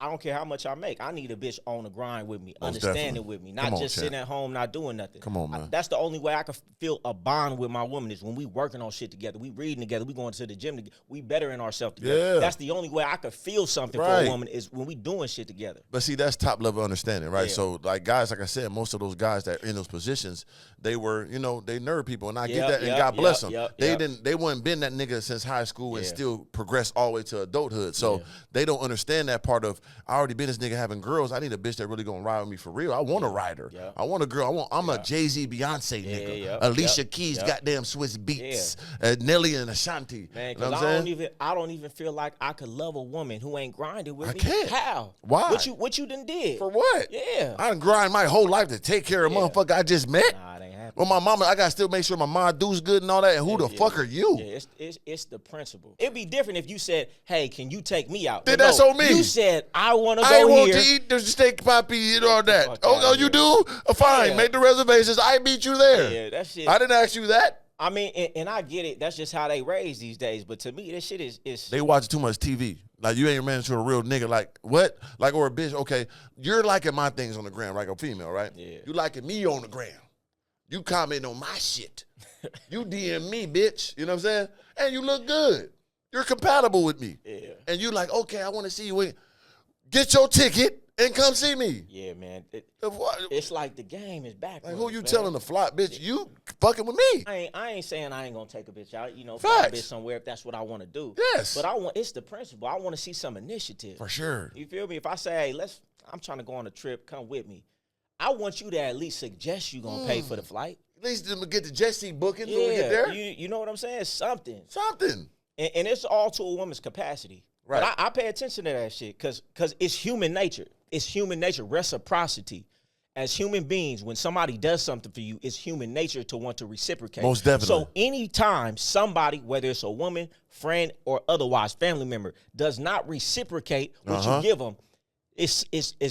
I don't care how much I make. I need a bitch on the grind with me, Most understanding definitely. with me, not just sitting at home not doing nothing. Come on, man. That's the only way I can feel a bond with my woman is when we working on shit together. We reading together. We going to the gym together. We bettering ourselves together. Yeah. That's the only way I could feel something for a woman is when we doing shit together. But see, that's top level understanding, right? Yeah. So, like guys, like I said, most of those guys that are in those positions, they were, they nerd people, and I get that, and God bless them. They weren't been that nigga since high school and still progressed all the way to adulthood. So they don't understand that part of I already been this nigga having girls. I need a bitch that really gonna ride with me for real. I want a rider. I want a girl. I'm a Jay-Z, Beyonce nigga. Alicia Keys, goddamn Swiss Beats, Nelly and Ashanti. Man, because I don't even feel like I could love a woman who ain't grinding with me. I can't. How? Why? What you done did? For what? Yeah. I done grind my whole life to take care of a motherfucker I just met. Nah, it ain't happening. Well, my mama, I gotta still make sure my mom do's good and all that. And who the fuck are you? Yeah, it's the principle. It'd be different if you said, "Hey, can you take me out?" Then that's on me. You said, "I want to go I here." want to eat the steak poppy and all that. Oh, you do? Fine, make the reservations. I beat you there. Yeah, that shit. I didn't ask you that. I mean, and I get it. That's just how they raise these days. But to me, this shit is. They watch too much TV. Like, you ain't ran into a real nigga. Like, what? Like, or a bitch. Okay, you're liking my things on the gram, like a female, right? Yeah. You liking me on the gram. You comment on my shit. You DM me, bitch. You know what I'm saying? And you look good. You're compatible with me. Yeah. And you like, okay, I want to see you. Get your ticket and come see me. Yeah, man. It's like the game is back. Like, who you telling to fly, bitch? You fucking with me. I ain't saying I ain't gonna take a bitch out. Fly a bitch somewhere if that's what I want to do. Yes. But it's the principle. I want to see some initiative. For sure. You feel me? If I say, hey, I'm trying to go on a trip, come with me. I want you to at least suggest you gonna pay for the flight. At least get the jet seat booking when we get there. You know what I'm saying? Something. And it's all to a woman's capacity. Right. But I pay attention to that shit because it's human nature. It's human nature. Reciprocity. As human beings, when somebody does something for you, it's human nature to want to reciprocate. Most definitely. So anytime somebody, whether it's a woman, friend, or otherwise family member, does not reciprocate what you give them, it's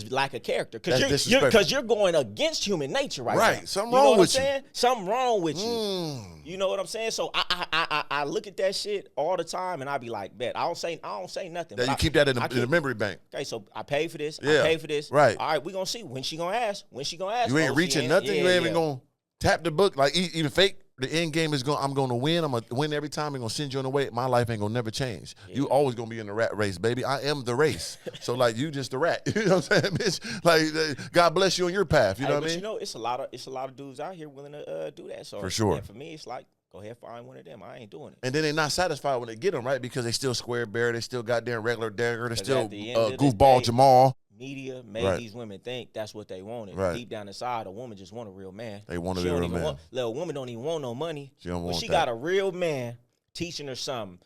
like a character because you're going against human nature right now. Something wrong with you. Something wrong with you. You know what I'm saying? So I look at that shit all the time and I be like, bet I don't say nothing. That you keep that in the memory bank. Okay, so I paid for this. Yeah. I paid for this. Right. All right, we gonna see when she gonna ask. You ain't reaching nothing. You ain't even gonna tap the book like even fake. The end game is I'm gonna win. I'm gonna win every time. I'm gonna send you on the way. My life ain't gonna never change. You always gonna be in the rat race, baby. I am the race. So like you just the rat. You know what I'm saying, bitch? Like God bless you on your path. You know what I mean? You know, it's a lot of dudes out here willing to do that. So for sure. And for me, it's like go ahead, find one of them. I ain't doing it. And then they're not satisfied when they get them right because they still square bear. They still goddamn regular dagger. They still goofball Jamal. Media made these women think that's what they wanted. Deep down inside, a woman just want a real man. They want a real man. Little woman don't even want no money. She got a real man teaching her something,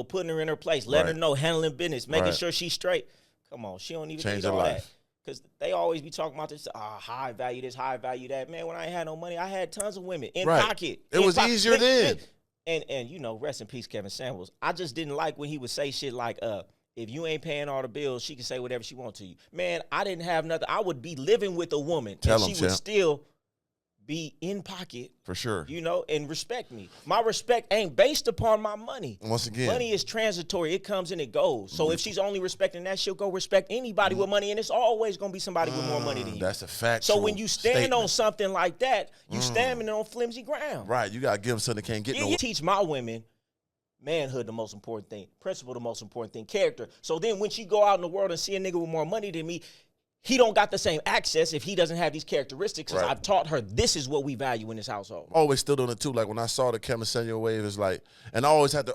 putting her in her place, letting her know, handling business, making sure she's straight. Come on, she don't even need all that. Because they always be talking about this, high value this, high value that. Man, when I ain't had no money, I had tons of women in pocket. It was easier then. And rest in peace, Kevin Samuels. I just didn't like when he would say shit like, if you ain't paying all the bills, she can say whatever she wants to you. Man, I didn't have nothing. I would be living with a woman, and she would still be in pocket. For sure. And respect me. My respect ain't based upon my money. Once again. Money is transitory. It comes and it goes. So if she's only respecting that, she'll go respect anybody with money, and it's always going to be somebody with more money than you. That's a fact. So when you stand on something like that, you standing on flimsy ground. Right. You got to give them something they can't get You teach my women manhood the most important thing, principle the most important thing, character. So then when she go out in the world and see a nigga with more money than me, he don't got the same access if he doesn't have these characteristics. Because I've taught her this is what we value in this household. Always stood on it too. Like when I saw the Kevin Samuel wave, it's like, and I always had to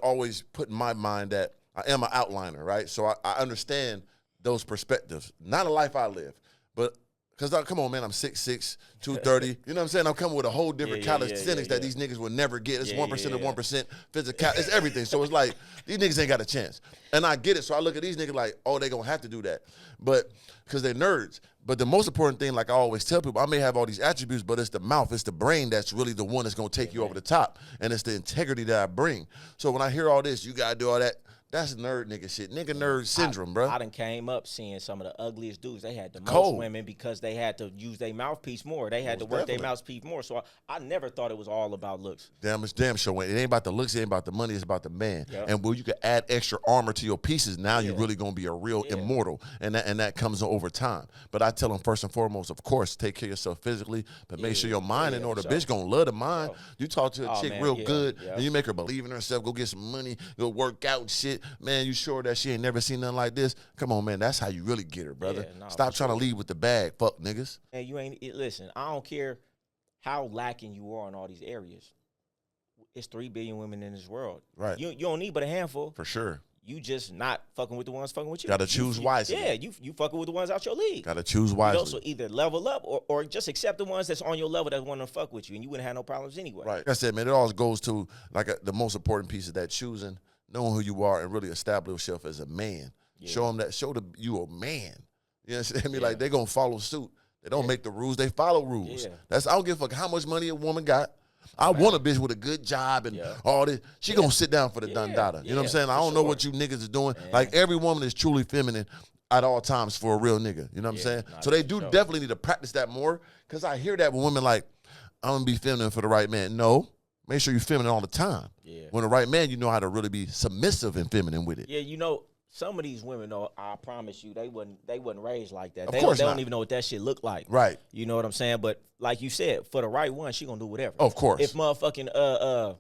put in my mind that I am an outliner, right? So I understand those perspectives. Not a life I live, but because come on, man, I'm 6'6", 230. You know what I'm saying? I'm coming with a whole different calisthenics that these niggas will never get. It's 1% of 1% physical. It's everything. So it's like, these niggas ain't got a chance. And I get it. So I look at these niggas like, oh, they going to have to do that. But because they're nerds. But the most important thing, like I always tell people, I may have all these attributes, but it's the mouth, it's the brain that's really the one that's going to take you over the top. And it's the integrity that I bring. So when I hear all this, you got to do all that. That's nerd nigga shit. Nigga nerd syndrome, bro. I done came up seeing some of the ugliest dudes. They had the Cold. most women because they had to use their mouthpiece more. They had to work their mouthpiece more. So I never thought it was all about looks. It's damn sure. It ain't about the looks. It ain't about the money. It's about the man. Yep. And when you can add extra armor to your pieces, now you're really gonna be a real immortal. And that comes over time. But I tell them first and foremost, of course, take care of yourself physically, but make sure your mind in order. Bitch gonna love the mind. You talk to a chick real good, and you make her believe in herself. Go get some money. Go work out and shit. Man, you sure that she ain't never seen nothing like this? Come on, man. That's how you really get her, brother. Stop trying to lead with the bag, fuck niggas. And you ain't listen. I don't care how lacking you are in all these areas. It's 3 billion women in this world. Right. You don't need but a handful. For sure. You just not fucking with the ones fucking with you. Gotta choose wisely. Yeah, you fucking with the ones out your league. Gotta choose wisely. You know, so either level up or just accept the ones that's on your level that want to fuck with you, and you wouldn't have no problems anyway. Right. Like I said, man, it always goes to the most important piece of that choosing, knowing who you are, and really establish yourself as a man. Yeah. Show you a man. You understand me? Like they gonna follow suit. They don't make the rules; they follow rules. I don't give a fuck how much money a woman got. I want a bitch with a good job and all this. She gonna sit down for the dundada. You know what I'm saying? I don't know what you niggas is doing. Man. Like every woman is truly feminine at all times for a real nigga. You know what I'm saying? So they do definitely need to practice that more. Cause I hear that with women like, I'm gonna be feminine for the right man. No. Make sure you're feminine all the time. Yeah. When the right man, you know how to really be submissive and feminine with it. Yeah, you know, some of these women, though, I promise you, they wasn't raised like that. Of course they don't even know what that shit look like. Right. You know what I'm saying? But like you said, for the right one, she gonna do whatever. Of course. If motherfucking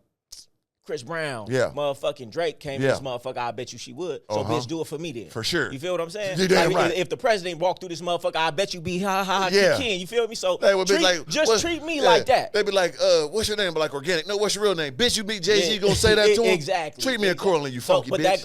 Chris Brown, motherfucking Drake came in this motherfucker, I bet you she would. So bitch, do it for me then. For sure. You feel what I'm saying? You damn right. If the president walked through this motherfucker, I bet you be king. You feel me? So treat me like that. They be like, what's your name? Be like organic. No, what's your real name? Bitch, you meet Jay-Z, you gonna say that to him? Exactly. Treat me accordingly, you funky bitch.